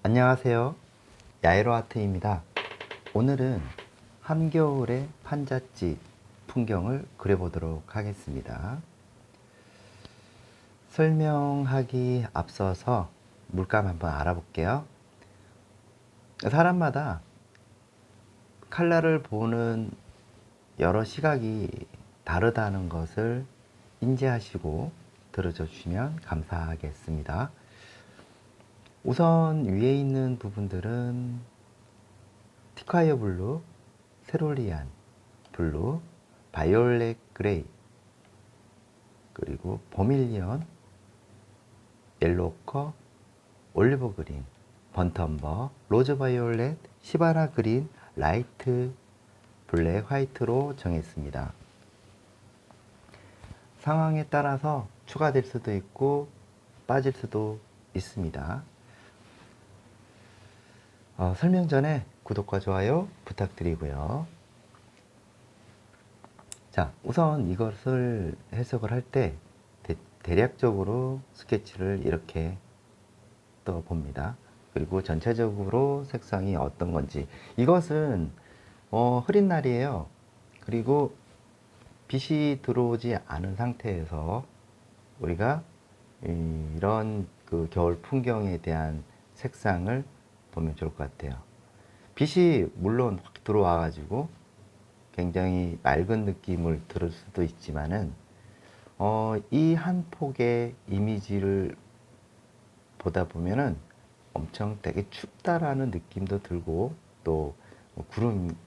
안녕하세요. 야에로 아트입니다. 오늘은 한겨울의 판잣집 풍경을 그려보도록 하겠습니다. 설명하기 앞서서 물감 한번 알아볼게요. 사람마다 칼라를 보는 여러 시각이 다르다는 것을 인지하시고 들어줘 주시면 감사하겠습니다. 우선 위에 있는 부분들은 티콰이어 블루, 세롤리안 블루, 바이올렛 그레이, 그리고 버밀리언, 옐로우커, 올리브 그린, 번텀버, 로즈 바이올렛, 시바나 그린, 라이트 블랙, 화이트로 정했습니다. 상황에 따라서 추가될 수도 있고 빠질 수도 있습니다. 설명 전에 구독과 좋아요 부탁드리고요. 자, 우선 이것을 해석을 할 때 대략적으로 스케치를 이렇게 떠봅니다. 그리고 전체적으로 색상이 어떤 건지, 이것은 흐린 날이에요. 그리고 빛이 들어오지 않은 상태에서 우리가 이런 그 겨울 풍경에 대한 색상을 보면 좋을 것 같아요. 빛이 물론 확 들어와 가지고 굉장히 맑은 느낌을 들을 수도 있지만은 이 한 폭의 이미지를 보다 보면은 엄청 되게 춥다라는 느낌도 들고, 또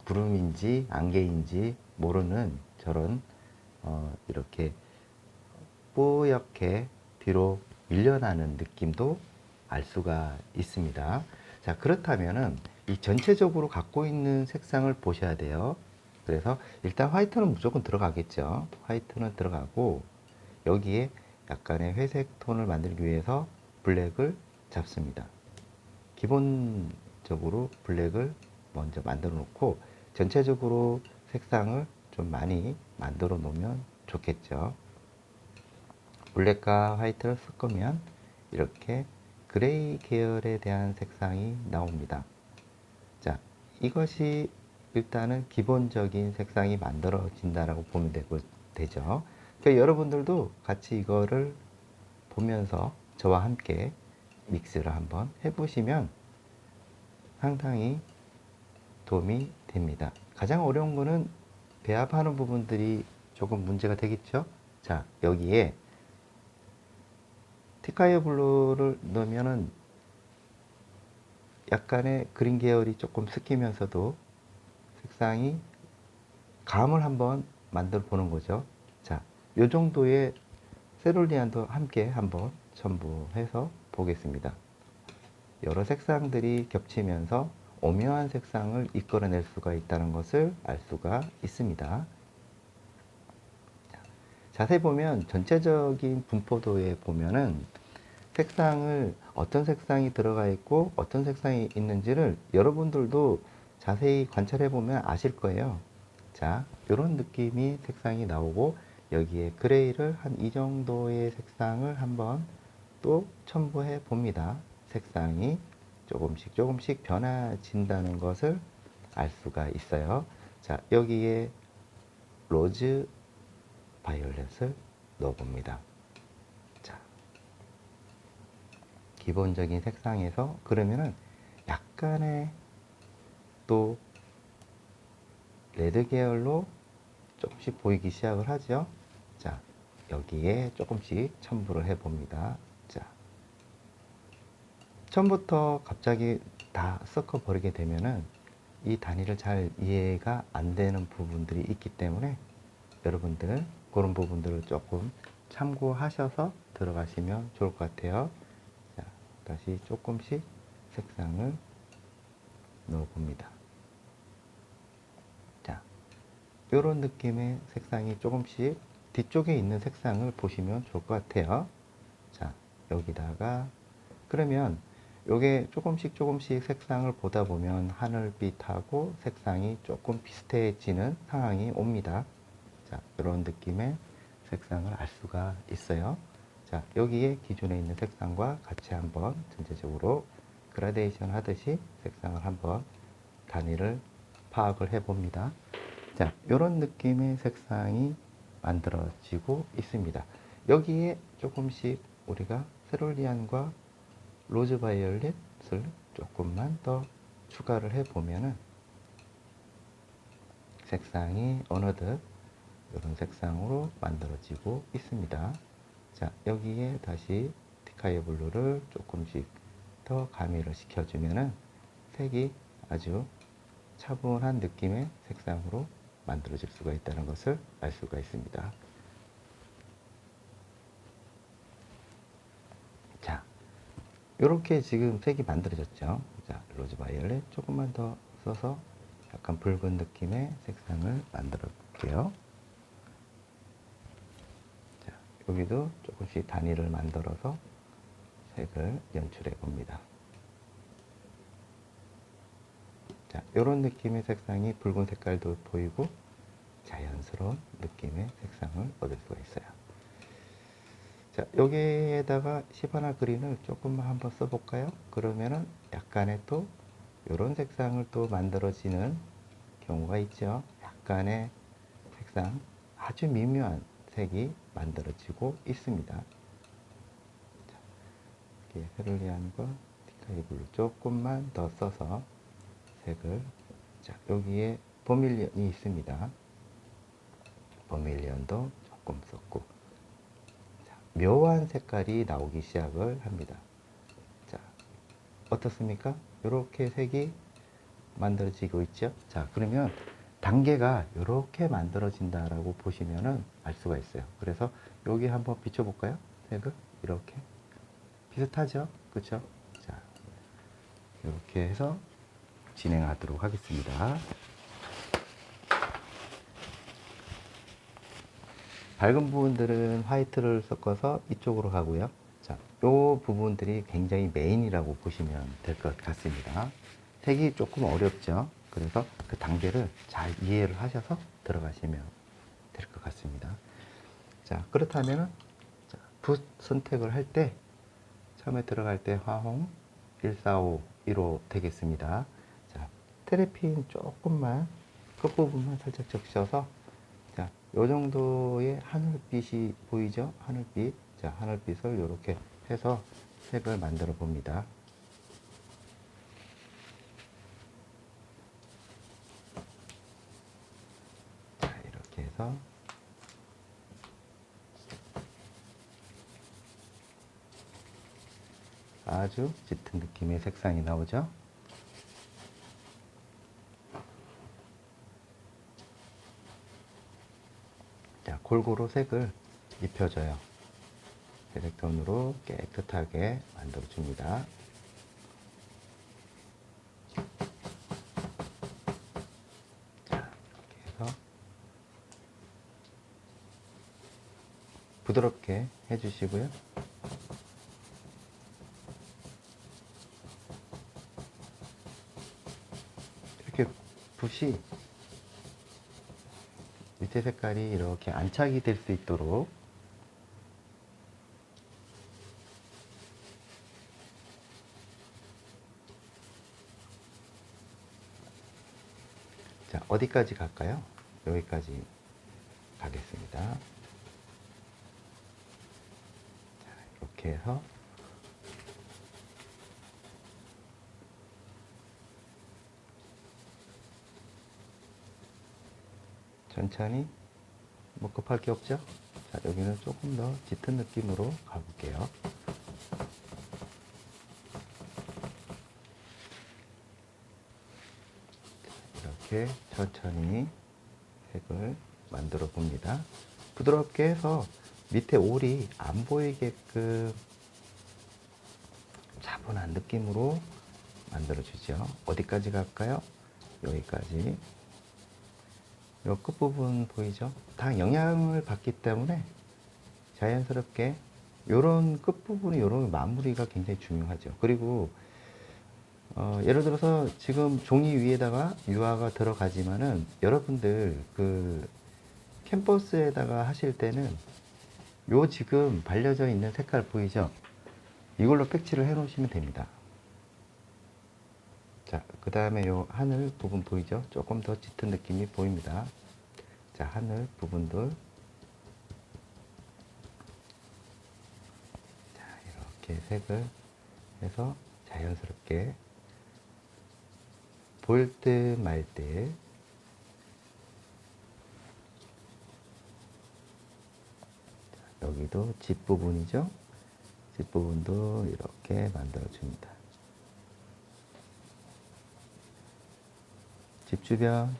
구름인지 안개인지 모르는 저런 이렇게 뽀얗게 뒤로 밀려나는 느낌도 알 수가 있습니다. 자, 그렇다면은 이 전체적으로 갖고 있는 색상을 보셔야 돼요. 그래서 일단 화이트는 무조건 들어가겠죠. 화이트는 들어가고, 여기에 약간의 회색 톤을 만들기 위해서 블랙을 잡습니다. 기본적으로 블랙을 먼저 만들어 놓고 전체적으로 색상을 좀 많이 만들어 놓으면 좋겠죠. 블랙과 화이트를 섞으면 이렇게 그레이 계열에 대한 색상이 나옵니다. 자, 이것이 일단은 기본적인 색상이 만들어진다라고 보면 되죠. 그러니까 여러분들도 같이 이거를 보면서 저와 함께 믹스를 한번 해보시면 상당히 도움이 됩니다. 가장 어려운 거는 배합하는 부분들이 조금 문제가 되겠죠. 자, 여기에 티카이어 블루를 넣으면은 약간의 그린 계열이 조금 섞이면서도 색상이 감을 한번 만들어 보는 거죠. 자, 요 정도의 세룰리안도 함께 한번 첨부해서 보겠습니다. 여러 색상들이 겹치면서 오묘한 색상을 이끌어낼 수가 있다는 것을 알 수가 있습니다. 자세히 보면 전체적인 분포도에 보면은 색상을 어떤 색상이 들어가 있고 어떤 색상이 있는지를 여러분들도 자세히 관찰해 보면 아실 거예요. 자, 이런 느낌이 색상이 나오고, 여기에 그레이를 한 이 정도의 색상을 한번 또 첨부해 봅니다. 색상이 조금씩 조금씩 변화진다는 것을 알 수가 있어요. 자, 여기에 로즈 바이올렛을 넣어 봅니다. 자, 기본적인 색상에서 그러면은 약간의 또 레드 계열로 조금씩 보이기 시작을 하죠. 자, 여기에 조금씩 첨부를 해 봅니다. 자, 처음부터 갑자기 다 섞어 버리게 되면은 이 단위를 잘 이해가 안 되는 부분들이 있기 때문에 여러분들 그런 부분들을 조금 참고하셔서 들어가시면 좋을 것 같아요. 자, 다시 조금씩 색상을 넣어 봅니다. 자, 이런 느낌의 색상이 조금씩 뒤쪽에 있는 색상을 보시면 좋을 것 같아요. 자, 여기다가 그러면 요게 조금씩 조금씩 색상을 보다 보면 하늘빛하고 색상이 조금 비슷해지는 상황이 옵니다. 자, 이런 느낌의 색상을 알 수가 있어요. 자, 여기에 기존에 있는 색상과 같이 한번 전체적으로 그라데이션 하듯이 색상을 한번 단위를 파악을 해 봅니다. 자, 이런 느낌의 색상이 만들어지고 있습니다. 여기에 조금씩 우리가 세롤리안과 로즈 바이올렛을 조금만 더 추가를 해 보면은 색상이 어느덧 이런 색상으로 만들어지고 있습니다. 자, 여기에 다시 티카이 블루를 조금씩 더 가미를 시켜주면은 색이 아주 차분한 느낌의 색상으로 만들어질 수가 있다는 것을 알 수가 있습니다. 자, 이렇게 지금 색이 만들어졌죠. 자, 로즈 바이올렛 조금만 더 써서 약간 붉은 느낌의 색상을 만들어 볼게요. 자, 여기도 조금씩 단위를 만들어서 색을 연출해 봅니다. 자, 이런 느낌의 색상이 붉은 색깔도 보이고 자연스러운 느낌의 색상을 얻을 수가 있어요. 자, 여기에다가 시바나 그린을 조금만 한번 써볼까요? 그러면은 약간의 또 이런 색상을 또 만들어지는 경우가 있죠. 약간의 색상, 아주 미묘한 색이 만들어지고 있습니다. 자, 이렇게 세룰리안과 티카이 블루 조금만 더 써서 색을, 자, 여기에 버밀리언이 있습니다. 버밀리언도 조금 썼고, 자, 묘한 색깔이 나오기 시작을 합니다. 자, 어떻습니까? 이렇게 색이 만들어지고 있죠. 자, 그러면 단계가 이렇게 만들어진다라고 보시면은 알 수가 있어요. 그래서 여기 한번 비춰볼까요? 색을 이렇게 비슷하죠, 그렇죠? 자, 이렇게 해서 진행하도록 하겠습니다. 밝은 부분들은 화이트를 섞어서 이쪽으로 가고요. 자, 요 부분들이 굉장히 메인이라고 보시면 될 것 같습니다. 색이 조금 어렵죠. 그래서 그 단계를 잘 이해를 하셔서 들어가시면 될 것 같습니다. 자, 그렇다면은 붓 선택을 할 때 처음에 들어갈 때 화홍 145 1호 되겠습니다. 자, 테레핀 조금만 끝부분만 살짝 적셔서, 자, 요 정도의 하늘빛이 보이죠? 하늘빛. 자, 하늘빛을 이렇게 해서 색을 만들어 봅니다. 자, 이렇게 해서 아주 짙은 느낌의 색상이 나오죠? 자, 골고루 색을 입혀줘요. 세lec톤으로 깨끗하게 만들어줍니다. 자, 이렇게 해서 부드럽게 해주시고요. 이렇게 붓이 밑에 색깔이 이렇게 안착이 될 수 있도록 자, 어디까지 갈까요? 여기까지 가겠습니다. 자, 이렇게 해서 천천히, 뭐 급할 게 없죠? 자, 여기는 조금 더 짙은 느낌으로 가볼게요. 이렇게 천천히 색을 만들어 봅니다. 부드럽게 해서 밑에 올이 안 보이게끔 차분한 느낌으로 만들어 주죠. 어디까지 갈까요? 여기까지. 요 끝부분 보이죠? 다 영향을 받기 때문에 자연스럽게 요런 끝부분이 요런 마무리가 굉장히 중요하죠. 그리고 예를 들어서 지금 종이 위에다가 유화가 들어가지만은 여러분들 그 캔버스에다가 하실 때는 요 지금 발려져 있는 색깔 보이죠? 이걸로 색칠을 해 놓으시면 됩니다. 자, 그 다음에 요 하늘 부분 보이죠? 조금 더 짙은 느낌이 보입니다. 자, 하늘 부분들. 자, 이렇게 색을 해서 자연스럽게 보일 듯 말 듯. 여기도 집 부분이죠? 집 부분도 이렇게 만들어 줍니다. 집 주변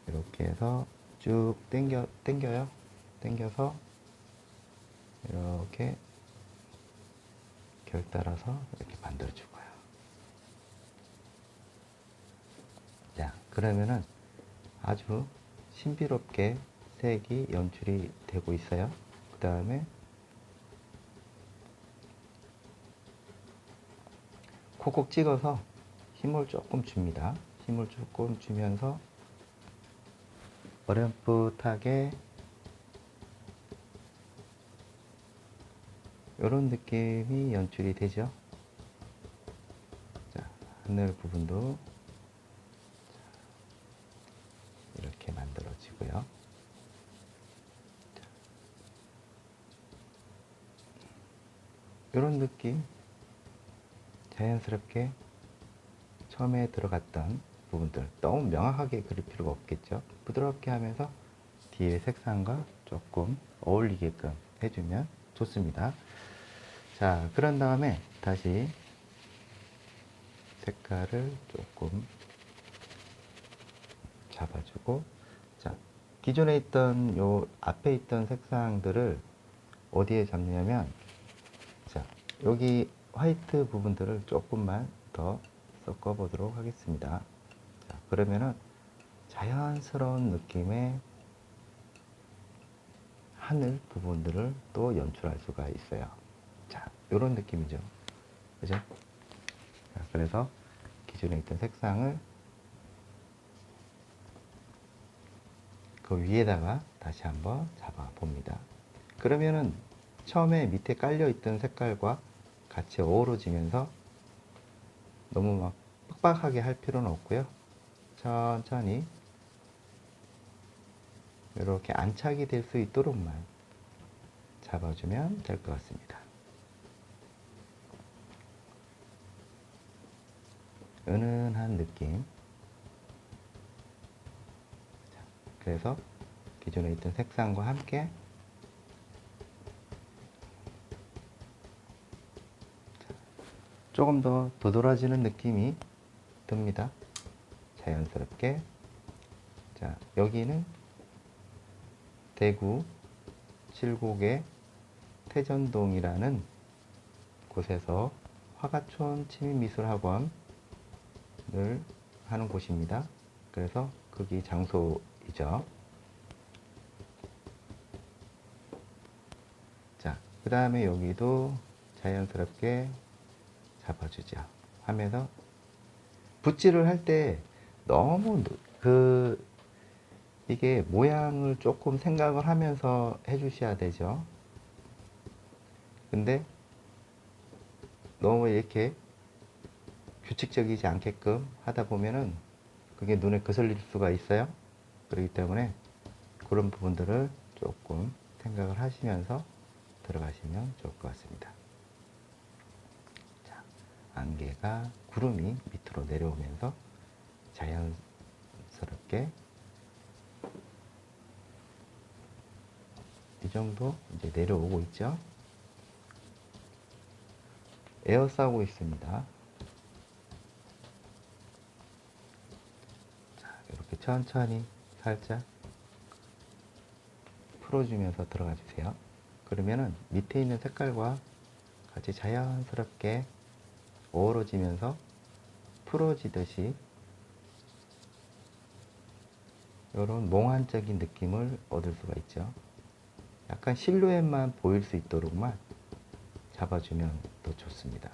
이렇게 해서 쭉 당겨요. 당겨서 이렇게 결 따라서 이렇게 만들어 줄 거예요. 자, 그러면은 아주 신비롭게 색이 연출이 되고 있어요. 그 다음에 콕콕 찍어서 힘을 조금 줍니다. 힘을 조금 주면서 어렴풋하게 이런 느낌이 연출이 되죠. 자, 하늘 부분도 이렇게 만들어지고요. 이런 느낌 자연스럽게 처음에 들어갔던 부분들 너무 명확하게 그릴 필요가 없겠죠. 부드럽게 하면서 뒤에 색상과 조금 어울리게끔 해주면 좋습니다. 자, 그런 다음에 다시 색깔을 조금 잡아주고, 자, 기존에 있던 요 앞에 있던 색상들을 어디에 잡냐면, 자, 여기 화이트 부분들을 조금만 더 섞어 보도록 하겠습니다. 자, 그러면은 자연스러운 느낌의 하늘 부분들을 또 연출할 수가 있어요. 자, 이런 느낌이죠. 그죠? 자, 그래서 기존에 있던 색상을 그 위에다가 다시 한번 잡아 봅니다. 그러면은 처음에 밑에 깔려 있던 색깔과 같이 어우러지면서 너무 막 빡빡하게 할 필요는 없고요. 천천히 이렇게 안착이 될 수 있도록만 잡아주면 될 것 같습니다. 은은한 느낌. 그래서 기존에 있던 색상과 함께 조금 더 도드라지는 느낌이 듭니다. 자연스럽게. 자, 여기는 대구 칠곡의 태전동이라는 곳에서 화가촌 치민미술학원을 하는 곳입니다. 그래서 거기 장소이죠. 자, 그 다음에 여기도 자연스럽게 잡아주죠. 하면서 붓질을 할 때 너무 이게 모양을 조금 생각을 하면서 해주셔야 되죠. 근데 너무 이렇게 규칙적이지 않게끔 하다 보면은 그게 눈에 거슬릴 수가 있어요. 그렇기 때문에 그런 부분들을 조금 생각을 하시면서 들어가시면 좋을 것 같습니다. 자, 안개가 구름이 밑으로 내려오면서 자연스럽게 이 정도 이제 내려오고 있죠. 에어싸고 있습니다. 자, 이렇게 천천히 살짝 풀어주면서 들어가 주세요. 그러면은 밑에 있는 색깔과 같이 자연스럽게 어우러지면서 풀어지듯이 이런 몽환적인 느낌을 얻을 수가 있죠. 약간 실루엣만 보일 수 있도록만 잡아주면 더 좋습니다.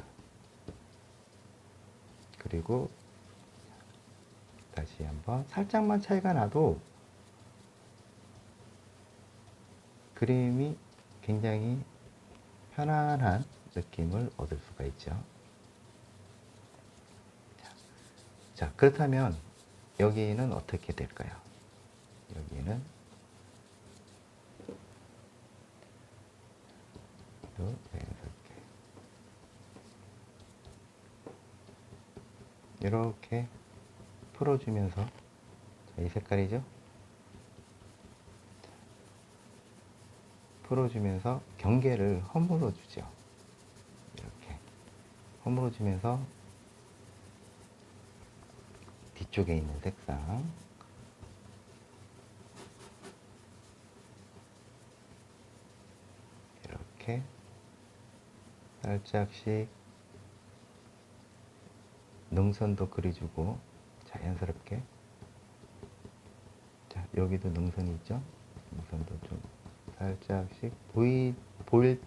그리고 다시 한번 살짝만 차이가 나도 그림이 굉장히 편안한 느낌을 얻을 수가 있죠. 자, 그렇다면 여기는 어떻게 될까요? 여기는 이렇게 풀어주면서, 자, 이 색깔이죠? 풀어주면서 경계를 허물어 주죠. 이렇게 허물어 주면서 뒤쪽에 있는 색상 이렇게 살짝씩 능선도 그려주고 자연스럽게. 자, 여기도 능선이 있죠? 능선도 좀 살짝씩 보일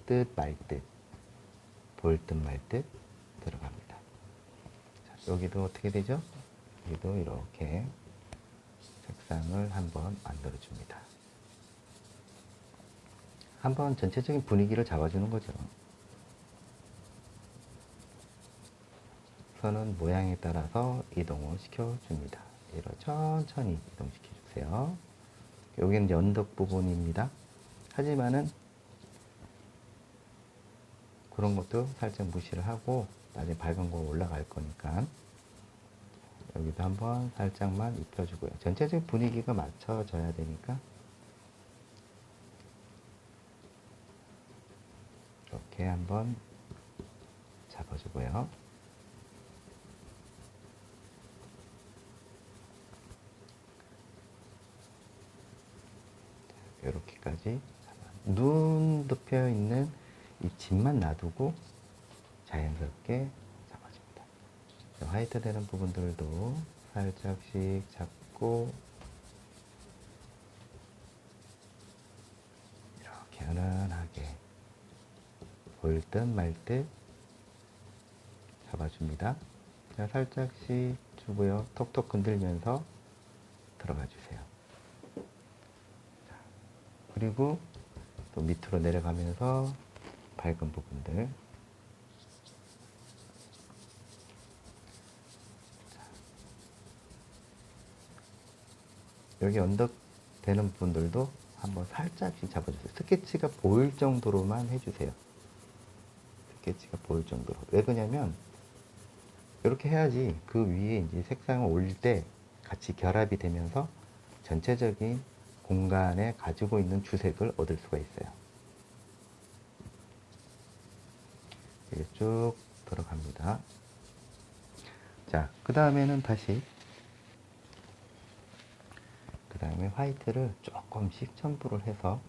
듯 말 듯, 보일 듯 말 듯 들어갑니다. 자, 여기도 어떻게 되죠? 여기도 이렇게 색상을 한번 만들어 줍니다. 한번 전체적인 분위기를 잡아주는 거죠. 선은 모양에 따라서 이동을 시켜줍니다. 이렇게 천천히 이동시켜 주세요. 여기는 이제 언덕 부분입니다. 하지만은 그런 것도 살짝 무시를 하고 나중에 밝은 거 올라갈 거니까 여기도 한번 살짝만 입혀주고요. 전체적인 분위기가 맞춰져야 되니까 이렇게 한번 잡아주고요. 이렇게까지 눈 덮여 있는 이 집만 놔두고 자연스럽게 잡아줍니다. 화이트 되는 부분들도 살짝씩 잡고 이렇게 은은하게 보일 듯 말 듯 잡아줍니다. 자, 살짝씩 주고요. 톡톡 건들면서 들어가 주세요. 자, 그리고 또 밑으로 내려가면서 밝은 부분들. 자, 여기 언덕 되는 부분들도 한번 살짝씩 잡아주세요. 스케치가 보일 정도로만 해주세요. 스케치가 보일 정도로. 왜 그러냐면 이렇게 해야지 그 위에 이제 색상을 올릴 때 같이 결합이 되면서 전체적인 공간에 가지고 있는 주색을 얻을 수가 있어요. 이게 쭉 들어갑니다. 자, 그 다음에는 다시 그 다음에 화이트를 조금씩 첨부를 해서,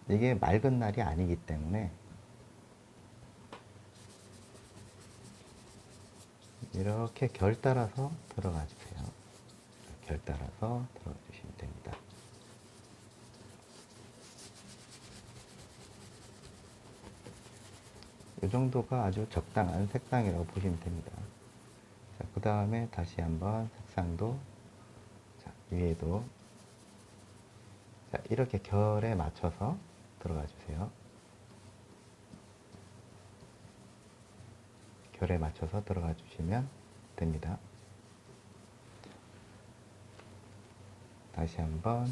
이게 맑은 날이 아니기 때문에 이렇게 결 따라서 들어가 주세요. 결 따라서 들어가 주시면 됩니다. 이 정도가 아주 적당한 색상이라고 보시면 됩니다. 자, 그 다음에 다시 한번 색상도, 자, 위에도, 자, 이렇게 결에 맞춰서 들어가 주세요. 결에 맞춰서 들어가 주시면 됩니다. 다시 한번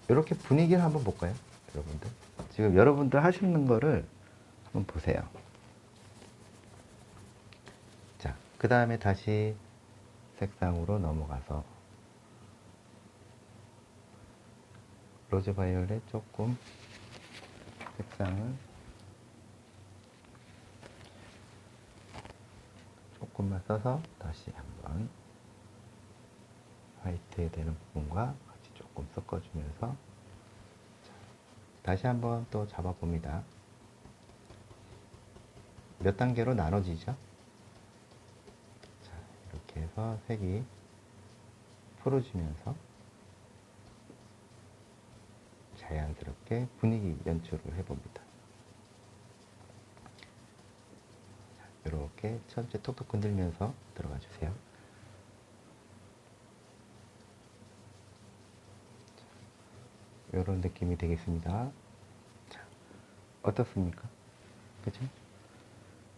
이렇게 분위기를 한번 볼까요? 여러분들 지금 여러분들 하시는 거를 한번 보세요. 자, 그 다음에 다시 색상으로 넘어가서 로즈 바이올렛 조금 색상을 조금만 써서 다시 한번 화이트 되는 부분과 같이 조금 섞어주면서 다시 한번 또 잡아봅니다. 몇 단계로 나눠지죠? 자, 이렇게 해서 색이 풀어주면서 자연스럽게 분위기 연출을 해봅니다. 이렇게 천천히 톡톡 건들면서 들어가 주세요. 이런 느낌이 되겠습니다. 자, 어떻습니까? 그죠?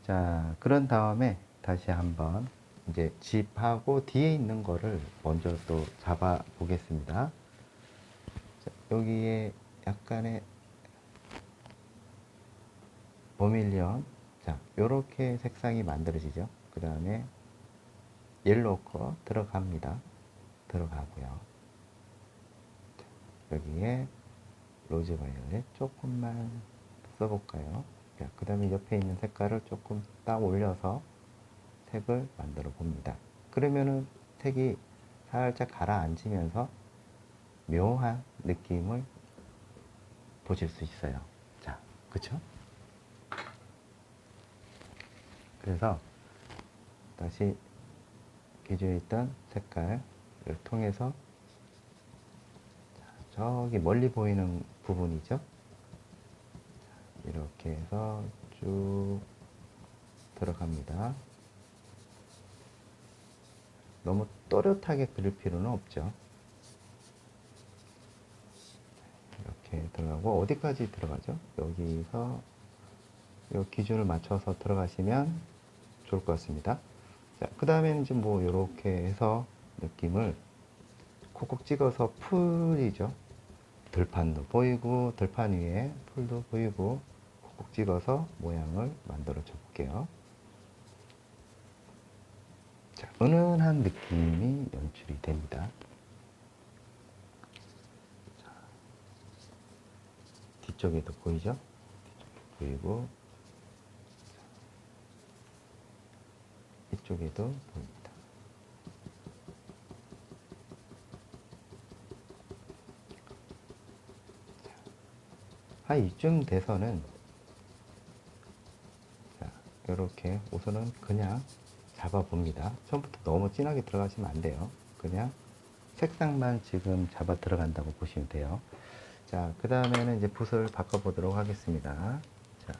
자, 그런 다음에 다시 한번 이제 집하고 뒤에 있는 거를 먼저 또 잡아 보겠습니다. 자, 여기에 약간의 버밀리언, 자, 요렇게 색상이 만들어지죠. 그 다음에 옐로우 컬 들어갑니다. 들어가고요. 여기에 로즈 바이올렛 조금만 써볼까요? 그 다음에 옆에 있는 색깔을 조금 딱 올려서 색을 만들어 봅니다. 그러면은 색이 살짝 가라앉으면서 묘한 느낌을 보실 수 있어요. 자, 그쵸? 그래서 다시 기존에 있던 색깔을 통해서 저기 멀리 보이는 부분이죠. 이렇게 해서 쭉 들어갑니다. 너무 또렷하게 그릴 필요는 없죠. 이렇게 들어가고 어디까지 들어가죠? 여기서 이 기준을 맞춰서 들어가시면 좋을 것 같습니다. 자, 그 다음에는 이제 뭐 이렇게 해서 느낌을 콕콕 찍어서 풀이죠. 들판도 보이고 들판 위에 풀도 보이고 콕콕 찍어서 모양을 만들어 줘 볼게요. 자, 은은한 느낌이 연출이 됩니다. 자, 뒤쪽에도 보이죠? 보이고 이쪽에도 보입니다. 한 이쯤 돼서는 자, 이렇게 우선은 그냥 잡아봅니다. 처음부터 너무 진하게 들어가시면 안 돼요. 그냥 색상만 지금 잡아 들어간다고 보시면 돼요. 자, 그 다음에는 이제 붓을 바꿔보도록 하겠습니다. 자,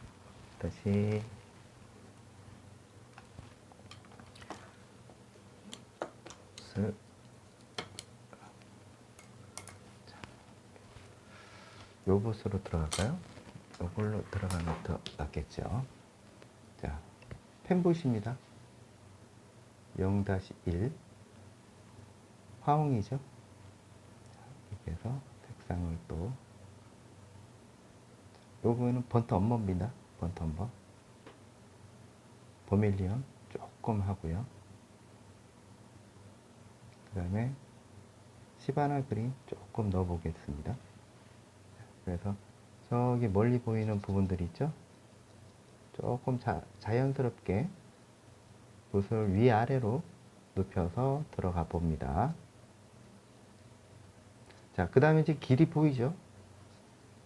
다시 붓을 요 붓으로 들어갈까요? 요걸로 들어가면 더 낫겠죠. 자, 펜붓입니다. 0-1 화홍이죠. 이렇게 해서 색상을 또 요거는 번트 엄머입니다. 번트 엄머 버밀리언 조금 하고요. 그 다음에 시바나 그린 조금 넣어 보겠습니다. 그래서 저기 멀리 보이는 부분들 있죠? 조금 자연스럽게 붓을 위아래로 눕혀서 들어가 봅니다. 자, 그 다음에 이제 길이 보이죠?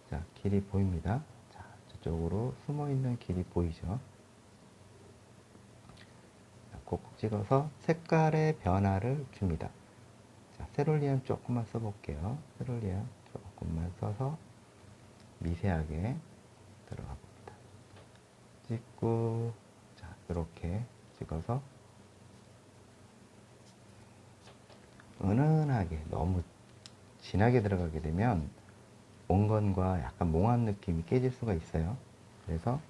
자, 길이 보입니다. 자, 저쪽으로 숨어 있는 길이 보이죠? 콕콕 찍어서 색깔의 변화를 줍니다. 자, 세롤리안 조금만 써볼게요. 세롤리안 조금만 써서 미세하게 들어가 봅니다. 찍고, 자, 이렇게 찍어서 은은하게 너무 진하게 들어가게 되면 온건과 약간 몽환 느낌이 깨질 수가 있어요. 그래서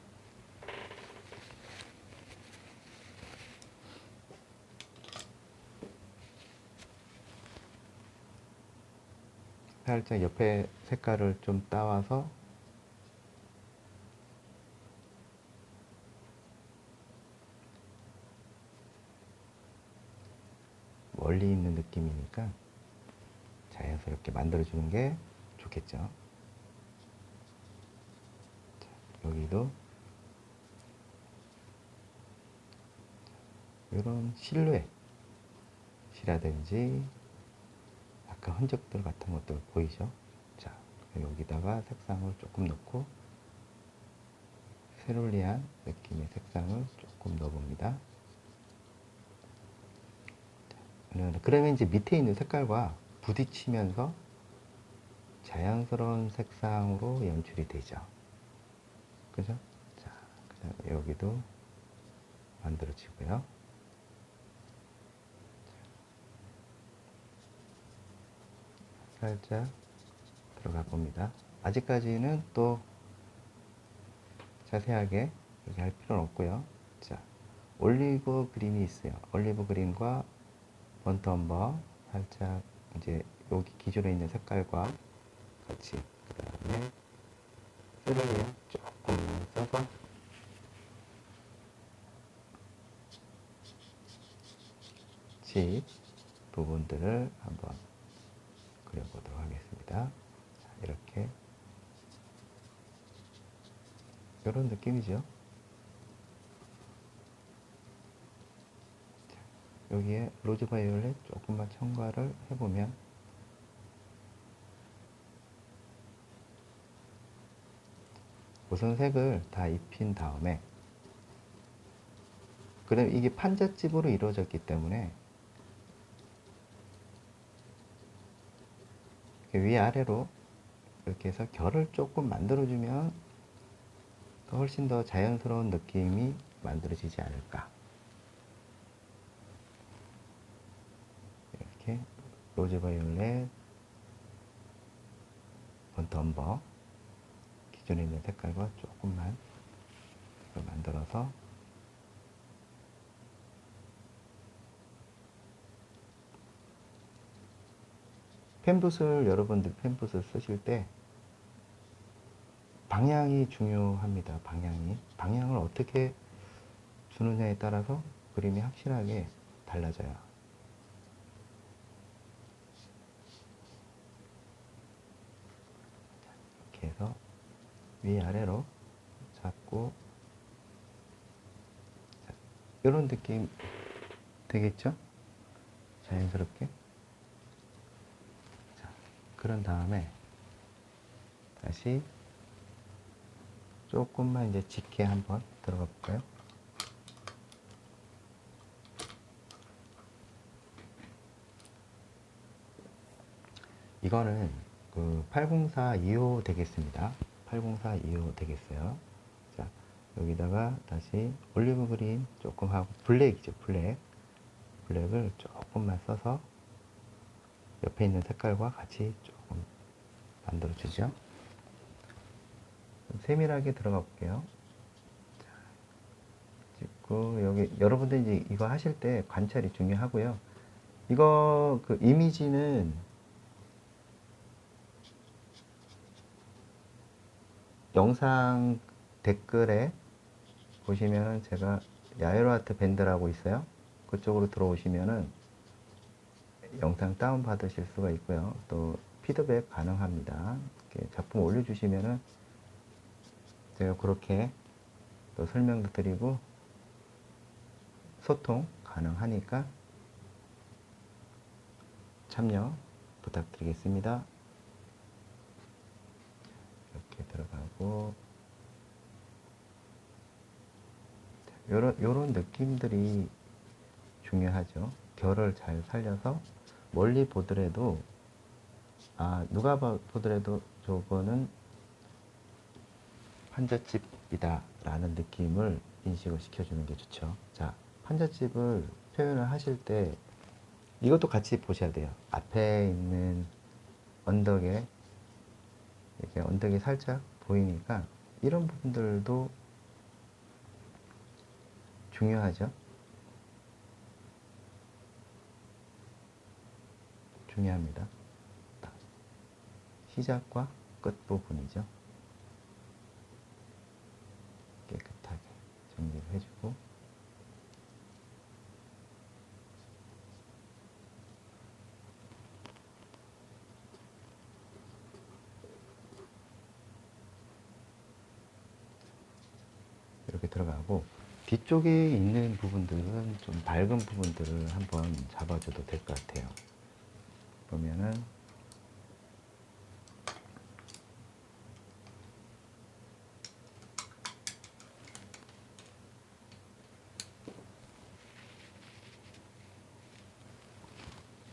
살짝 옆에 색깔을 좀 따와서 멀리 있는 느낌이니까 자연스럽게 만들어주는 게 좋겠죠. 자, 여기도 이런 실루엣이라든지 약간 흔적들 같은 것들 보이죠? 자, 여기다가 색상을 조금 넣고 세룰리한 느낌의 색상을 조금 넣어봅니다. 그러면 이제 밑에 있는 색깔과 부딪히면서 자연스러운 색상으로 연출이 되죠. 그죠? 자, 그다음에 여기도 만들어지고요. 살짝 들어가 봅니다. 아직까지는 또 자세하게 그렇게 할 필요는 없고요. 자, 올리브 그린이 있어요. 올리브 그린과 번트 엄버 살짝 이제 여기 기존에 있는 색깔과 같이, 그 다음에 세로에 조금만 써서 집 부분들을 한번 그려보도록 하겠습니다. 자, 이렇게 이런 느낌이죠. 자, 여기에 로즈 바이올렛 조금만 첨가를 해보면 우선 색을 다 입힌 다음에, 그다음 이게 판잣집으로 이루어졌기 때문에 위아래로 이렇게 해서 결을 조금 만들어주면 훨씬 더 자연스러운 느낌이 만들어지지 않을까. 이렇게 로즈 바이올렛, 번트 엄버 기존에 있는 색깔과 조금만 만들어서 펜붓을, 여러분들 펜붓을 쓰실 때 방향이 중요합니다. 방향을 어떻게 주느냐에 따라서 그림이 확실하게 달라져요. 이렇게 해서 위아래로 잡고, 이런 느낌 되겠죠? 자연스럽게. 자, 그런 다음에 다시 조금만 이제 짙게 한번 들어가 볼까요? 이거는 그 804 2호 되겠습니다. 804 2호 되겠어요. 자, 여기다가 다시 올리브 그린 조금 하고, 블랙이죠, 블랙을 조금만 써서 옆에 있는 색깔과 같이 조금 만들어 주죠. 세밀하게 들어가 볼게요. 찍고, 여기 여러분들 이제 이거 하실 때 관찰이 중요하고요. 이거 그 이미지는 영상 댓글에 보시면은 제가 야외로아트 밴드라고 있어요. 그쪽으로 들어오시면은 영상 다운 받으실 수가 있고요. 또 피드백 가능합니다. 이렇게 작품 올려주시면은 제가 그렇게 또 설명도 드리고 소통 가능하니까 참여 부탁드리겠습니다. 이렇게 들어가고, 요런 느낌들이 중요하죠. 결을 잘 살려서 멀리 보더라도, 누가 보더라도 저거는 판잣집이다 라는 느낌을 인식을 시켜주는 게 좋죠. 자, 판잣집을 표현을 하실 때 이것도 같이 보셔야 돼요. 앞에 있는 언덕에, 이렇게 언덕이 살짝 보이니까 이런 부분들도 중요하죠. 중요합니다. 시작과 끝 부분이죠. 깨끗하게 정리를 해주고, 이렇게 들어가고, 뒤쪽에 있는 부분들은 좀 밝은 부분들을 한번 잡아줘도 될 것 같아요. 보면은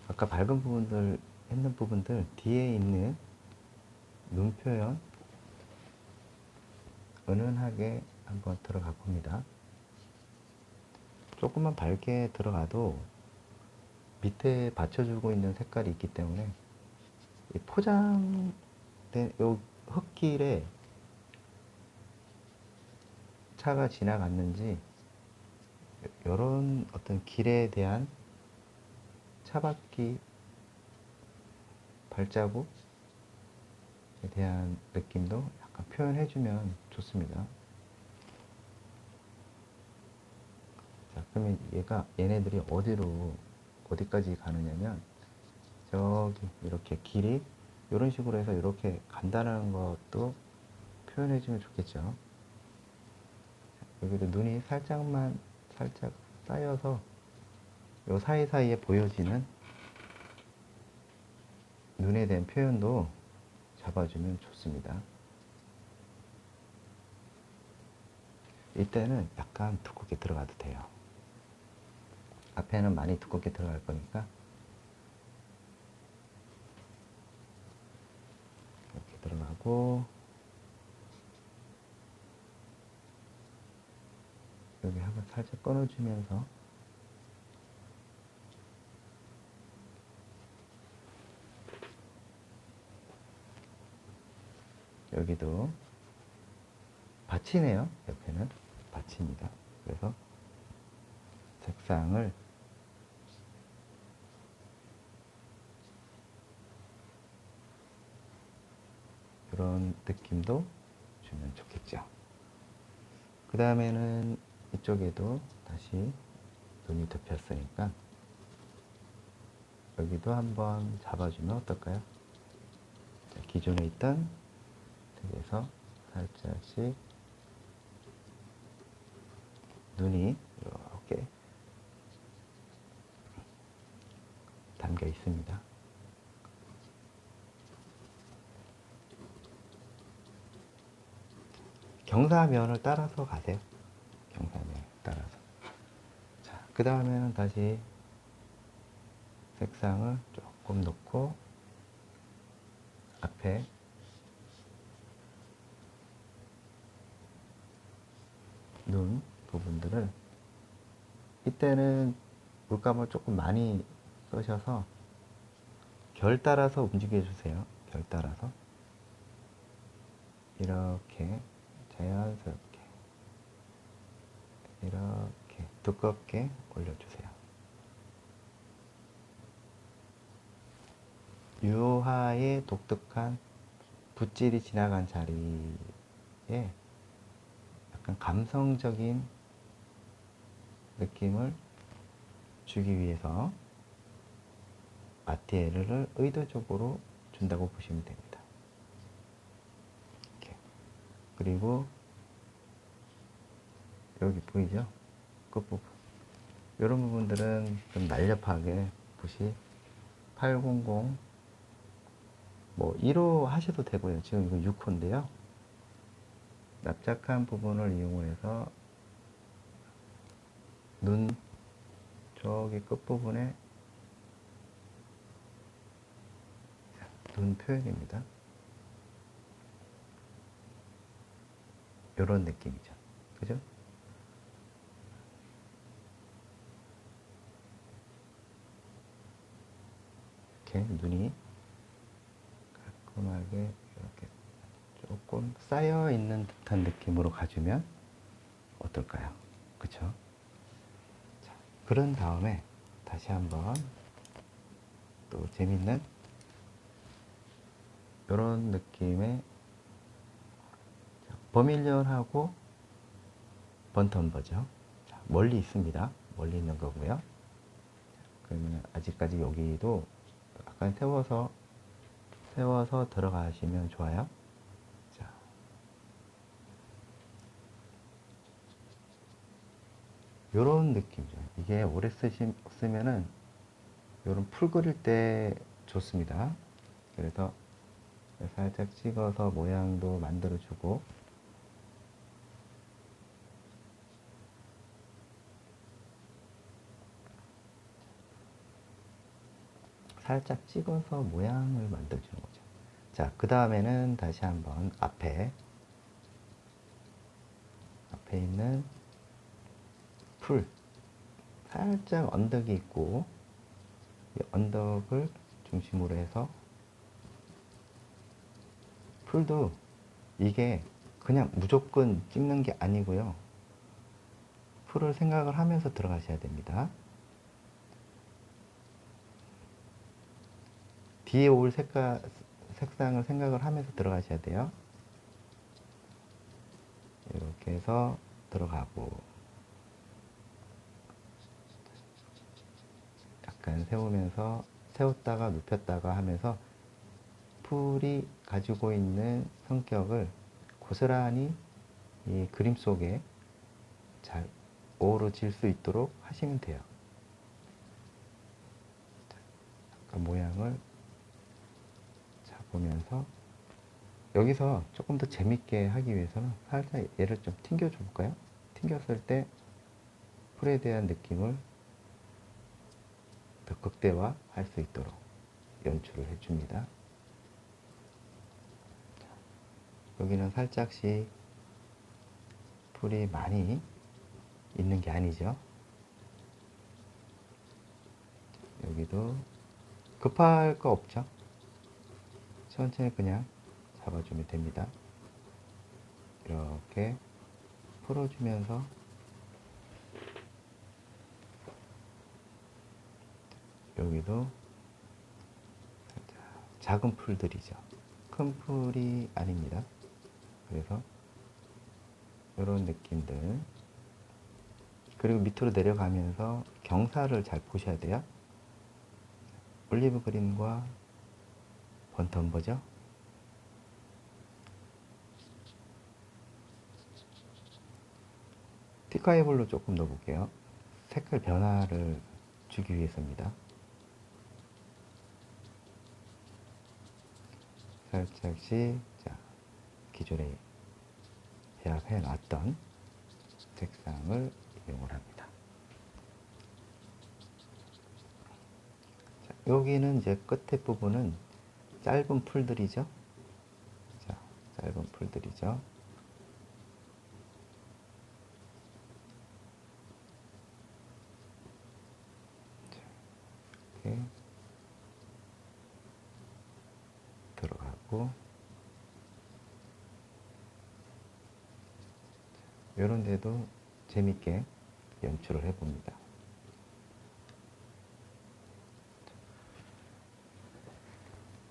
아까 밝은 부분들 했는 부분들 뒤에 있는 눈 표현 은은하게 한번 들어가 봅니다. 조금만 밝게 들어가도 밑에 받쳐주고 있는 색깔이 있기 때문에 포장된 요 흙길에 차가 지나갔는지 이런 어떤 길에 대한 차바퀴 발자국에 대한 느낌도 약간 표현해주면 좋습니다. 자, 그러면 얘네들이 어디까지 가느냐면 저기 이렇게 길이 이런 식으로 해서 이렇게 간다는 것도 표현해주면 좋겠죠. 여기도 눈이 살짝 쌓여서 요 사이사이에 보여지는 눈에 대한 표현도 잡아주면 좋습니다. 이때는 약간 두껍게 들어가도 돼요. 앞에는 많이 두껍게 들어갈 거니까 이렇게 들어가고, 여기 한번 살짝 끊어주면서 여기도 밭이네요. 옆에는 밭입니다. 그래서 색상을 이런 느낌도 주면 좋겠죠. 그 다음에는 이쪽에도 다시 눈이 덮였으니까 여기도 한번 잡아주면 어떨까요? 자, 기존에 있던 색에서 살짝씩 눈이 이렇게 담겨 있습니다. 경사면을 따라서 가세요. 경사면을 따라서. 자, 그 다음에는 다시 색상을 조금 넣고 앞에 눈 부분들을, 이때는 물감을 조금 많이 써셔서 결 따라서 움직여 주세요. 결 따라서 이렇게 자연스럽게 이렇게 두껍게 올려주세요. 유화의 독특한 붓질이 지나간 자리에 약간 감성적인 느낌을 주기 위해서 마테리얼을 의도적으로 준다고 보시면 됩니다. 이렇게. 그리고 여기 보이죠? 끝부분. 이런 부분들은 좀 날렵하게 붓이 800 뭐 1호 하셔도 되고요. 지금 이거 6호인데요. 납작한 부분을 이용해서 눈 저기 끝부분에 눈 표현입니다. 이런 느낌이죠. 그죠? 이렇게 눈이 깔끔하게 이렇게 조금 쌓여 있는 듯한 느낌으로 가주면 어떨까요? 그쵸? 자, 그런 다음에 다시 한번 또 재밌는 이런 느낌의 버밀리언하고 번텀버죠. 자, 멀리 있습니다. 멀리 있는 거고요. 그러면 아직까지 여기도 약간 세워서 들어가시면 좋아요. 자, 요런 느낌이죠. 이게 오래 쓰면은 요런 풀 그릴 때 좋습니다. 그래서 살짝 찍어서 모양도 만들어주고, 살짝 찍어서 모양을 만들어주는 거죠. 자, 그 다음에는 다시 한번 앞에 있는 풀, 살짝 언덕이 있고, 이 언덕을 중심으로 해서 풀도 이게 그냥 무조건 찍는 게 아니고요. 풀을 생각을 하면서 들어가셔야 됩니다. 뒤에 올 색상을 생각을 하면서 들어가셔야 돼요. 이렇게 해서 들어가고, 약간 세우면서 세웠다가 눕혔다가 하면서 풀이 가지고 있는 성격을 고스란히 이 그림 속에 잘 어우러질 수 있도록 하시면 돼요. 약간 모양을 잡으면서 여기서 조금 더 재밌게 하기 위해서는 살짝 얘를 좀 튕겨 줄까요? 튕겼을 때 풀에 대한 느낌을 더 극대화 할 수 있도록 연출을 해줍니다. 여기는 살짝씩 풀이 많이 있는 게 아니죠. 여기도 급할 거 없죠. 천천히 그냥 잡아주면 됩니다. 이렇게 풀어주면서 여기도 작은 풀들이죠. 큰 풀이 아닙니다. 그래서 이런 느낌들, 그리고 밑으로 내려가면서 경사를 잘 보셔야 돼요. 올리브 그린과 번텀버죠. 티카이블로 조금 넣어볼게요. 색깔 변화를 주기 위해서입니다. 살짝씩, 자, 기존에 배합해 놨던 색상을 이용을 합니다. 자, 여기는 이제 끝에 부분은 짧은 풀들이죠. 자, 짧은 풀들이죠. 이렇게 들어가고, 이런 데도 재밌게 연출을 해봅니다.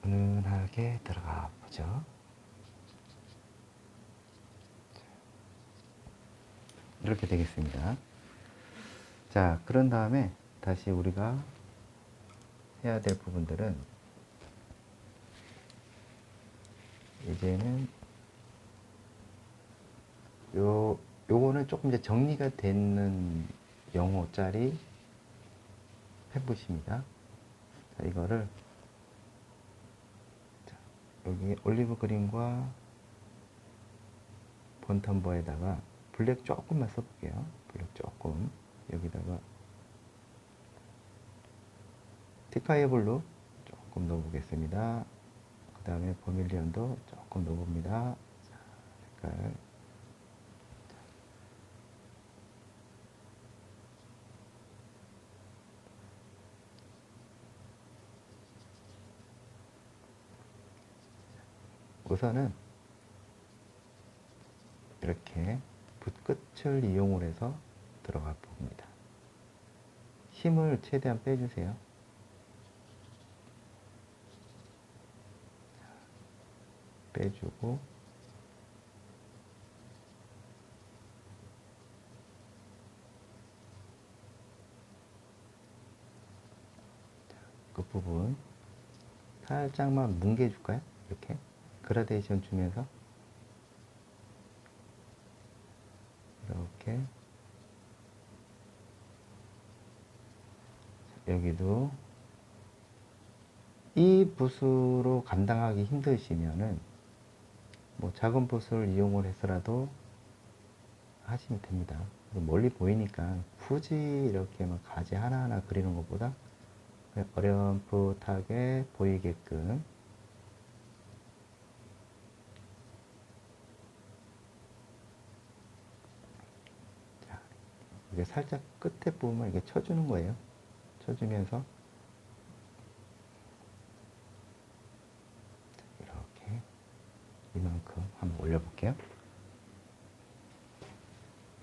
은은하게 들어가 보죠. 이렇게 되겠습니다. 자, 그런 다음에 다시 우리가 해야 될 부분들은, 이제는 요거는 조금 이제 정리가 되는 영어짜리 펜붓입니다. 자, 이거를, 자, 여기 올리브 그린과 번텀버에다가 블랙 조금만 써볼게요. 블랙 조금. 여기다가 티카이 블루 조금 넣어보겠습니다. 그 다음에 버밀리언도 조금 넣어봅니다. 자, 색깔. 우선은 이렇게 붓끝을 이용을 해서 들어가 봅니다. 힘을 최대한 빼주세요. 빼주고, 끝부분 살짝만 뭉개줄까요? 이렇게 그라데이션 주면서 이렇게. 여기도 이 붓으로 감당하기 힘드시면은 뭐 작은 붓을 이용을 해서라도 하시면 됩니다. 멀리 보이니까 굳이 이렇게 막 가지 하나하나 그리는 것보다 그냥 어렴풋하게 보이게끔. 자, 이게 살짝 끝에 부분만 이렇게 쳐주는 거예요. 쳐주면서 이렇게 이만큼 한번 올려볼게요.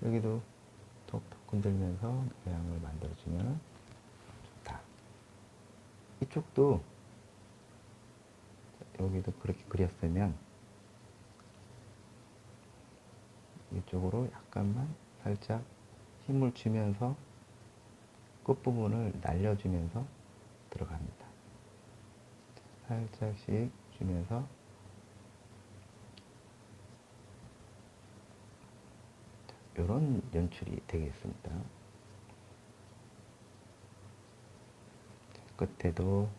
여기도 톡톡 흔들면서 모양을 만들어주면 좋다. 이쪽도 여기도 그렇게 그렸으면 이쪽으로 약간만 살짝 힘을 주면서 끝부분을 날려주면서 들어갑니다. 살짝씩 주면서 이런 연출이 되겠습니다. 끝에도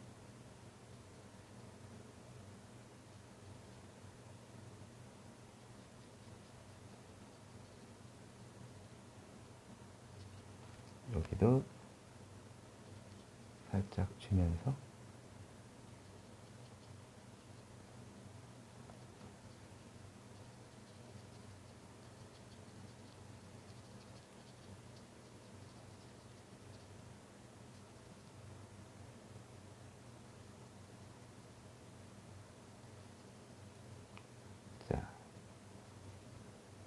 여기도 살짝 주면서 자,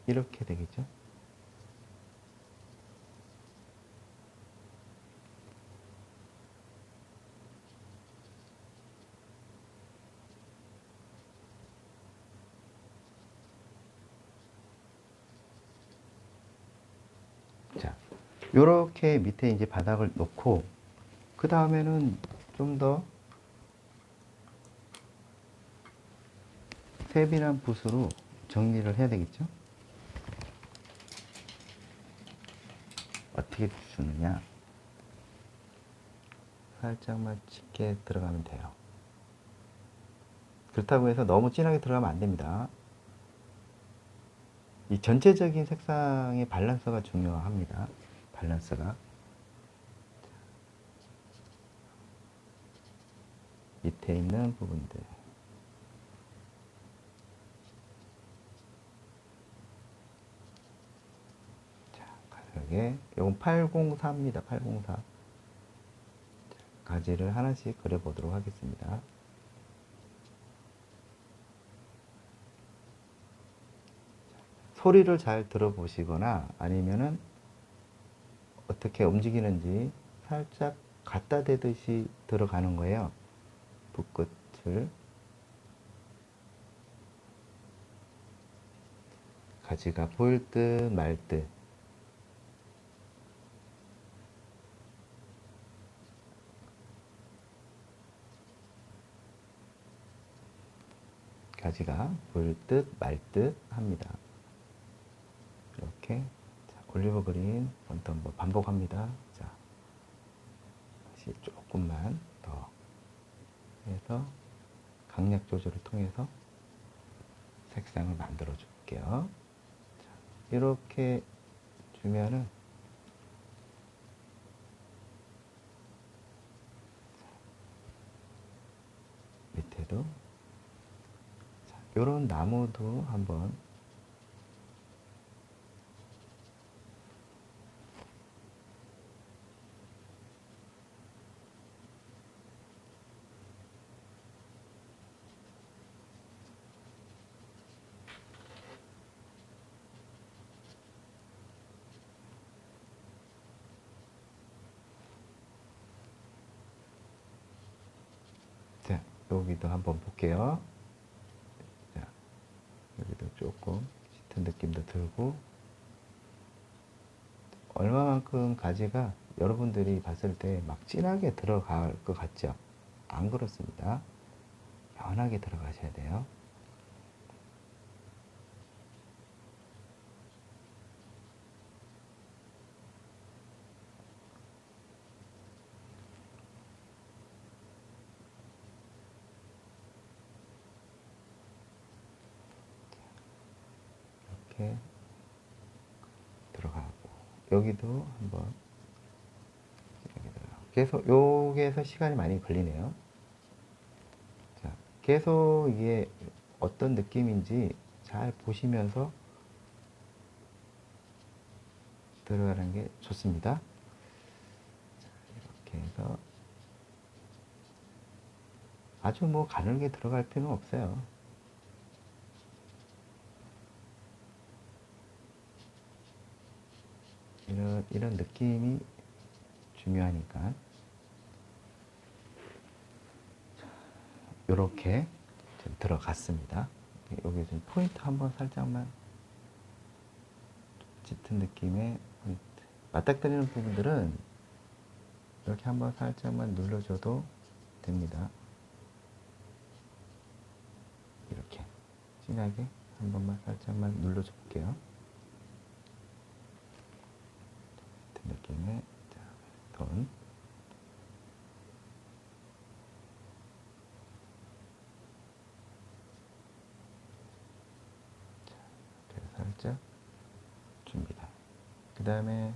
이렇게 되겠죠? 자, 요렇게 밑에 이제 바닥을 놓고 그 다음에는 좀 더 세밀한 붓으로 정리를 해야 되겠죠? 어떻게 주느냐? 살짝만 짙게 들어가면 돼요. 그렇다고 해서 너무 진하게 들어가면 안 됩니다. 이 전체적인 색상의 밸런스가 중요합니다. 밸런스가. 밑에 있는 부분들. 자, 가격에, 이건 804입니다. 804. 가지를 하나씩 그려보도록 하겠습니다. 소리를 잘 들어보시거나 아니면은 어떻게 움직이는지 살짝 갖다 대듯이 들어가는 거예요. 붓끝을. 가지가 보일 듯 말 듯. 가지가 보일 듯 말 듯 합니다. 이렇게. 자, 올리브 그린 먼저 한번 반복합니다. 자, 다시 조금만 더 해서 강약 조절을 통해서 색상을 만들어 줄게요. 자, 이렇게 주면은 밑에도 이런 나무도 한번 자, 여기도 한번 볼게요. 자, 여기도 조금 짙은 느낌도 들고 얼마만큼 가지가 여러분들이 봤을 때 막 진하게 들어갈 것 같죠? 안 그렇습니다. 연하게 들어가셔야 돼요. 이렇게 들어가고 여기도 한번 이렇게 들어가고 계속 여기에서 시간이 많이 걸리네요. 자, 계속 이게 어떤 느낌인지 잘 보시면서 들어가는 게 좋습니다. 자, 이렇게 해서 아주 뭐 가늘게 들어갈 필요는 없어요. 이런 느낌이 중요하니까 이렇게 좀 들어갔습니다. 여기 좀 포인트 한번 살짝만 짙은 느낌의 포인트. 맞닥뜨리는 부분들은 이렇게 한번 살짝만 눌러줘도 됩니다. 이렇게 진하게 한 번만 살짝만 눌러줘 볼게요. 같은 느낌의 톤. 이렇게 살짝 줍니다. 그 다음에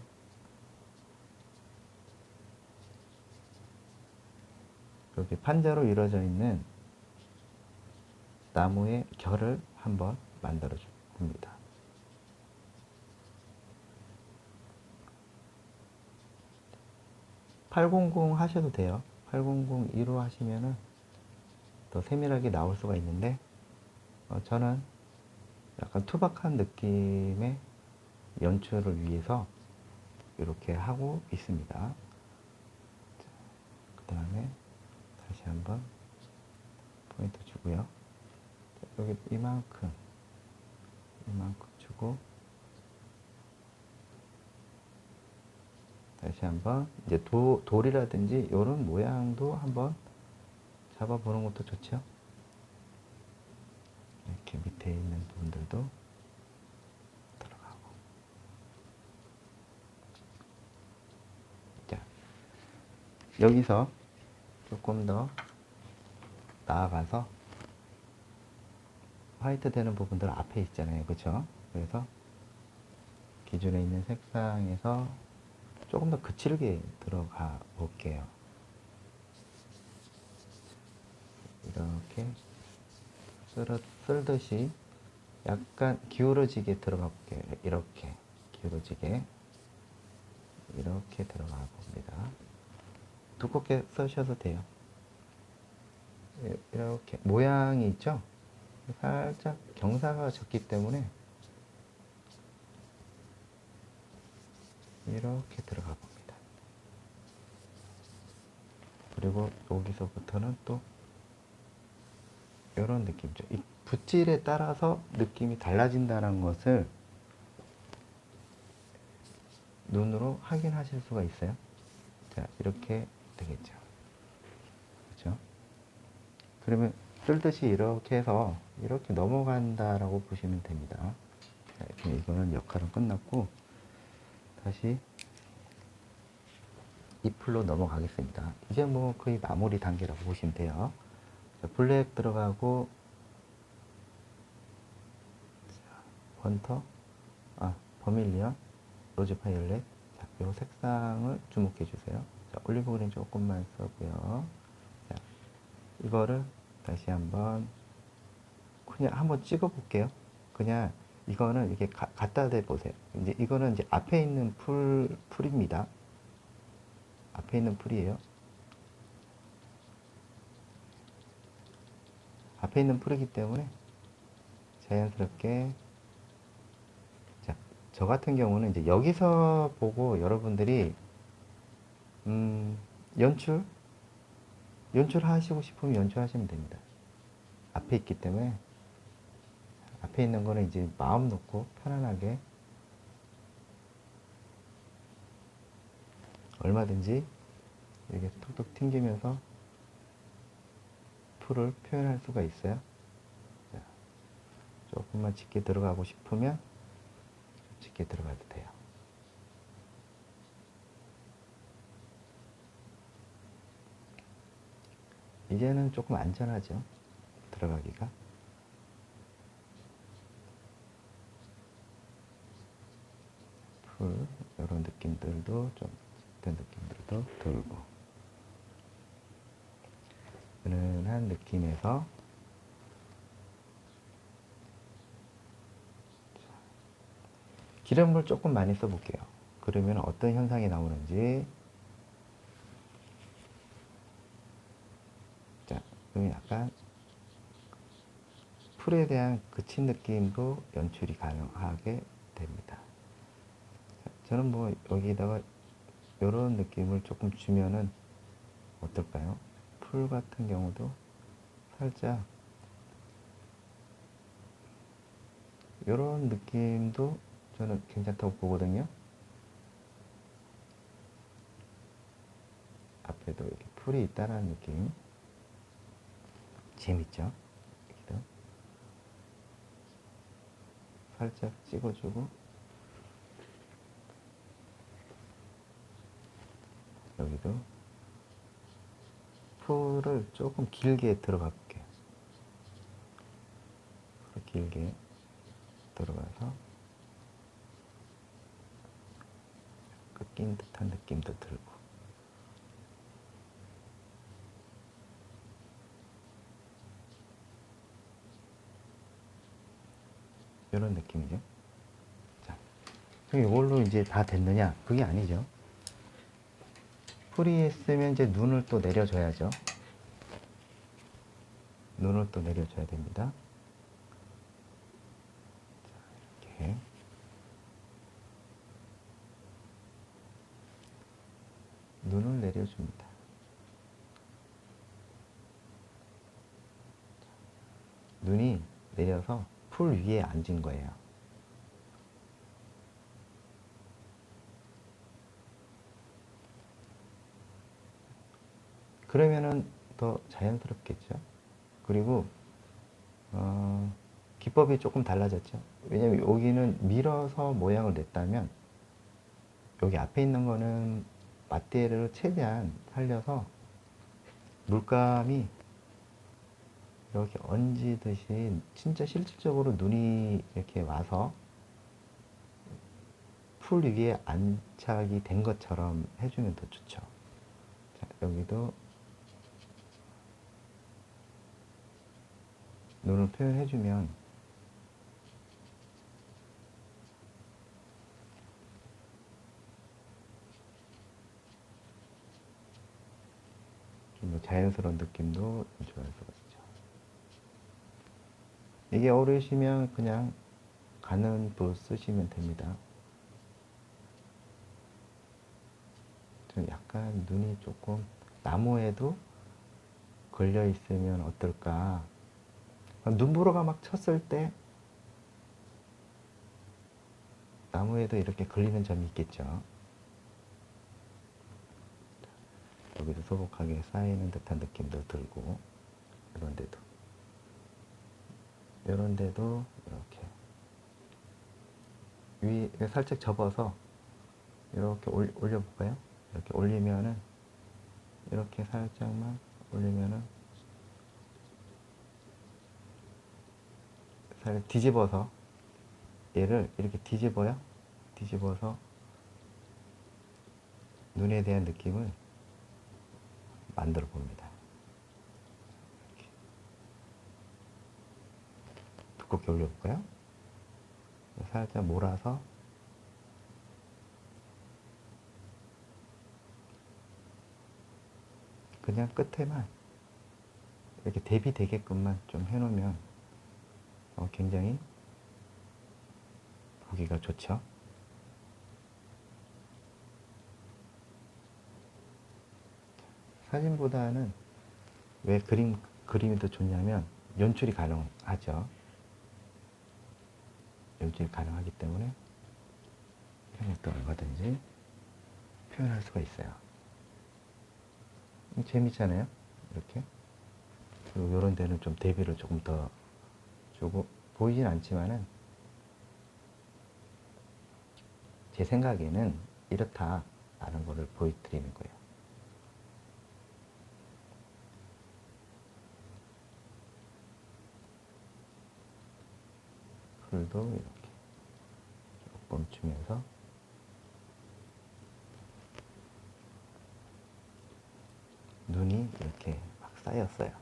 여기 판자로 이루어져 있는 나무의 결을 한번 만들어 줍니다. (800) 하셔도 돼요. 800(2) 하시면은 더 세밀하게 나올 수가 있는데 저는 약간 투박한 느낌의 연출을 위해서 이렇게 하고 있습니다. 그 다음에 다시 한번 포인트 주고요. 여기 이만큼 주고 다시 한번 이제 돌이라든지 이런 모양도 한번 잡아보는 것도 좋죠. 이렇게 밑에 있는 부분들도 들어가고. 자, 여기서 조금 더 나아가서 화이트 되는 부분들 앞에 있잖아요. 그쵸? 그래서 기존에 있는 색상에서 조금 더 거칠게 들어가 볼게요. 이렇게 쓸듯이 약간 기울어지게 들어가 볼게요. 이렇게 기울어지게 이렇게 들어가 봅니다. 두껍게 써셔도 돼요. 이렇게 모양이 있죠? 살짝 경사가 졌기 때문에 이렇게 들어가 봅니다. 그리고 여기서부터는 또 이런 느낌이죠. 이 붓질에 따라서 느낌이 달라진다는 것을 눈으로 확인하실 수가 있어요. 자, 이렇게 되겠죠. 그렇죠? 그러면 쓸듯이 이렇게 해서 이렇게 넘어간다라고 보시면 됩니다. 자, 이거는 역할은 끝났고 다시 잎풀로 넘어가겠습니다. 이제 뭐 거의 마무리 단계라고 보시면 돼요. 자, 블랙 들어가고 버밀리언, 로즈 파이올렛. 자, 이 색상을 주목해 주세요. 자, 올리브 그린 조금만 써고요. 자, 이거를 다시 한번 그냥 한번 찍어 볼게요. 그냥 이거는 이렇게 갖다 대 보세요. 이제 이거는 이제 앞에 있는 풀입니다. 앞에 있는 풀이에요. 앞에 있는 풀이기 때문에 자연스럽게 자, 저 같은 경우는 이제 여기서 보고 여러분들이 연출하시고 싶으면 연출하시면 됩니다. 앞에 있기 때문에 앞에 있는 거는 이제 마음 놓고 편안하게 얼마든지 이렇게 톡톡 튕기면서 풀을 표현할 수가 있어요. 자, 조금만 짙게 들어가고 싶으면 짙게 들어가도 돼요. 이제는 조금 안전하죠. 들어가기가. 풀, 이런 느낌들도 좀 짙은 느낌들도 들고 은은한 느낌에서 기름을 조금 많이 써볼게요. 그러면 어떤 현상이 나오는지. 자, 그러면 약간 풀에 대한 그친 느낌도 연출이 가능하게 됩니다. 저는 뭐 여기다가 이런 느낌을 조금 주면은 어떨까요? 풀 같은 경우도 살짝 이런 느낌도 저는 괜찮다고 보거든요. 앞에도 이렇게 풀이 있다는 느낌. 재밌죠? 여기도 살짝 찍어주고, 여기도 풀을 조금 길게 들어가 볼게요. 길게 들어가서 꺾인 듯한 느낌도 들고, 이런 느낌이죠. 자, 이걸로 이제 다 됐느냐? 그게 아니죠. 풀이 했으면 이제 눈을 또 내려줘야죠. 눈을 또 내려줘야 됩니다. 자, 이렇게. 눈을 내려줍니다. 눈이 내려서 풀 위에 앉은 거예요. 그러면은 더 자연스럽겠죠. 그리고 기법이 조금 달라졌죠. 왜냐면 여기는 밀어서 모양을 냈다면 여기 앞에 있는 거는 맞대를 최대한 살려서 물감이 이렇게 얹히듯이 진짜 실질적으로 눈이 이렇게 와서 풀 위에 안착이 된 것처럼 해주면 더 좋죠. 자, 여기도 눈을 표현해주면 좀 자연스러운 느낌도 좋아할 수가 있죠. 이게 어려우시면 그냥 가는 붓 쓰시면 됩니다. 좀 약간 눈이 조금 나무에도 걸려 있으면 어떨까. 눈보라가 막 쳤을 때 나무에도 이렇게 걸리는 점이 있겠죠. 여기도 소복하게 쌓이는 듯한 느낌도 들고, 이런 데도 이렇게 위에 살짝 접어서 이렇게 올려볼까요? 이렇게 올리면은, 이렇게 살짝만 올리면은 살짝 뒤집어서, 얘를 이렇게 뒤집어서 눈에 대한 느낌을 만들어 봅니다. 이렇게. 두껍게 올려볼까요? 살짝 몰아서 그냥 끝에만 이렇게 대비되게끔만 좀 해놓으면 굉장히 보기가 좋죠. 사진보다는 왜 그림이 더 좋냐면 연출이 가능하죠. 연출이 가능하기 때문에 그냥 또 얼마든지 표현할 수가 있어요. 재밌잖아요. 이렇게. 그리고 이런 데는 좀 대비를 조금 더 주고, 보이진 않지만은 제 생각에는 이렇다라는 거를 보여드리는 거예요. 풀도 이렇게 조금 주면서 눈이 이렇게 막 쌓였어요.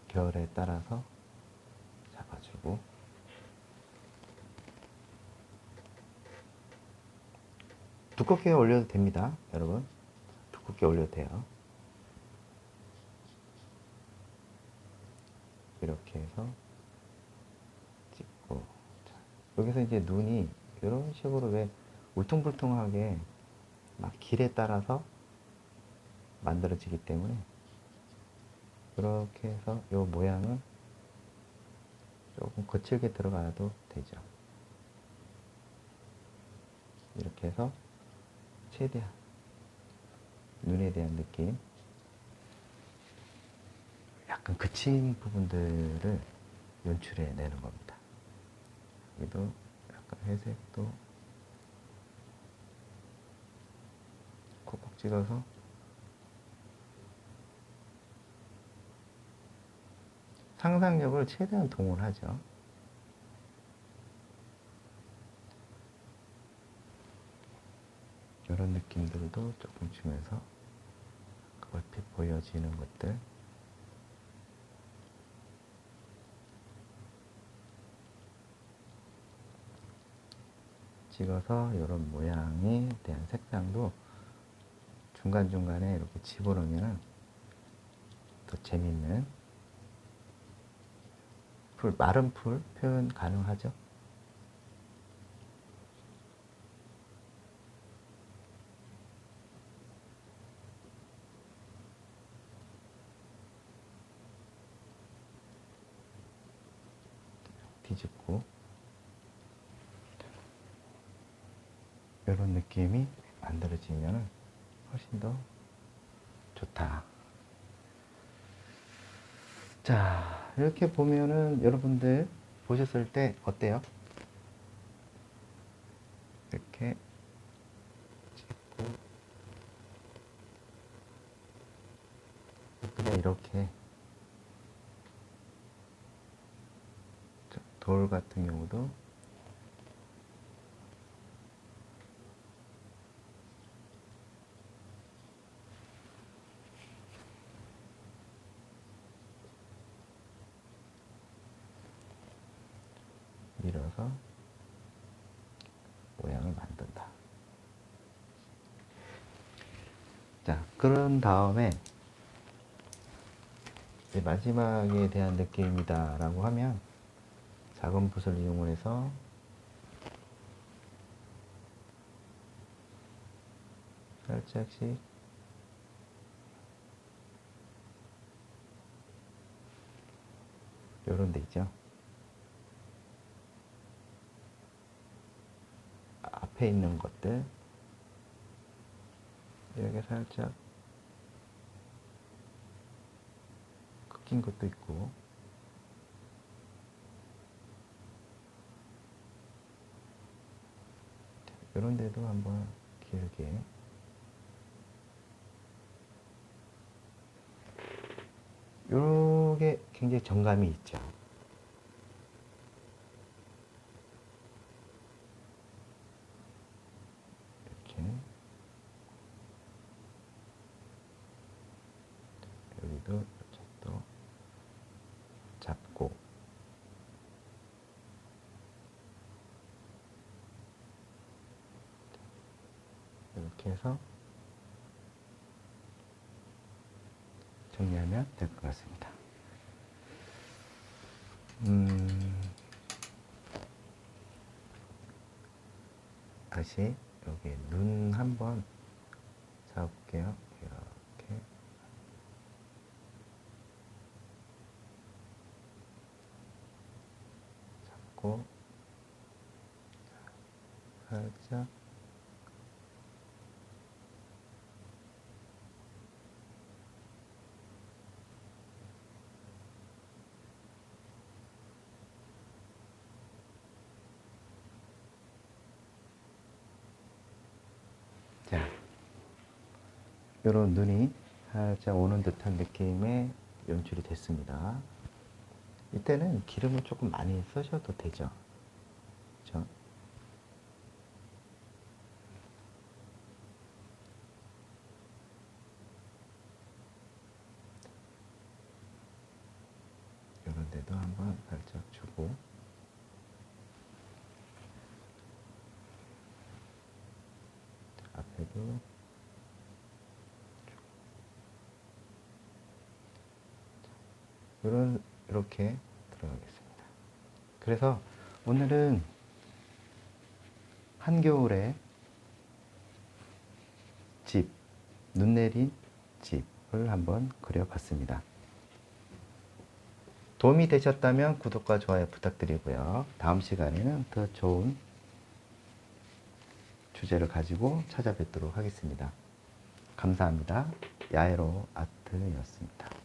결에 따라서 잡아주고, 두껍게 올려도 됩니다. 여러분, 두껍게 올려도 돼요. 이렇게 해서 찍고, 여기서 이제 눈이 이런 식으로 왜 울퉁불퉁하게 막 길에 따라서 만들어지기 때문에 그렇게 해서 이 모양을 조금 거칠게 들어가도 되죠. 이렇게 해서 최대한 눈에 대한 느낌, 약간 그친 부분들을 연출해 내는 겁니다. 여기도 약간 회색도 콕콕 찍어서 상상력을 최대한 동원하죠. 이런 느낌들도 조금 주면서 얼핏 보여지는 것들, 찍어서 이런 모양에 대한 색상도 중간중간에 이렇게 집어넣으면 더 재밌는 풀, 마른 풀 표현 가능하죠. 뒤집고 이런 느낌이 만들어지면 훨씬 더 좋다. 자, 이렇게 보면은 여러분들 보셨을 때 어때요? 이렇게 찍고 그냥 이렇게 돌 같은 경우도 밀어서 모양을 만든다. 자, 그런 다음에 이제 마지막에 대한 느낌이다 라고 하면 작은 붓을 이용해서 살짝씩 요런 데 있죠. 앞에 있는 것들 여기 살짝 꺾인 것도 있고 이런 데도 한번 길게 요게 굉장히 정감이 있죠. 이렇게 여기도 또 잡고 이렇게 해서 정리하면 될 것 같습니다. 다시 여기 눈 한번 잡을게요. 이렇게 잡고 살짝 자, 이런 눈이 살짝 오는 듯한 느낌의 연출이 됐습니다. 이때는 기름을 조금 많이 쓰셔도 되죠. 그렇죠? 이런 데도 한번 살짝 주고 앞에도 이렇게 들어가겠습니다. 그래서 오늘은 한겨울에 집, 눈 내린 집을 한번 그려봤습니다. 도움이 되셨다면 구독과 좋아요 부탁드리고요. 다음 시간에는 더 좋은 주제를 가지고 찾아뵙도록 하겠습니다. 감사합니다. 야에로 아트였습니다.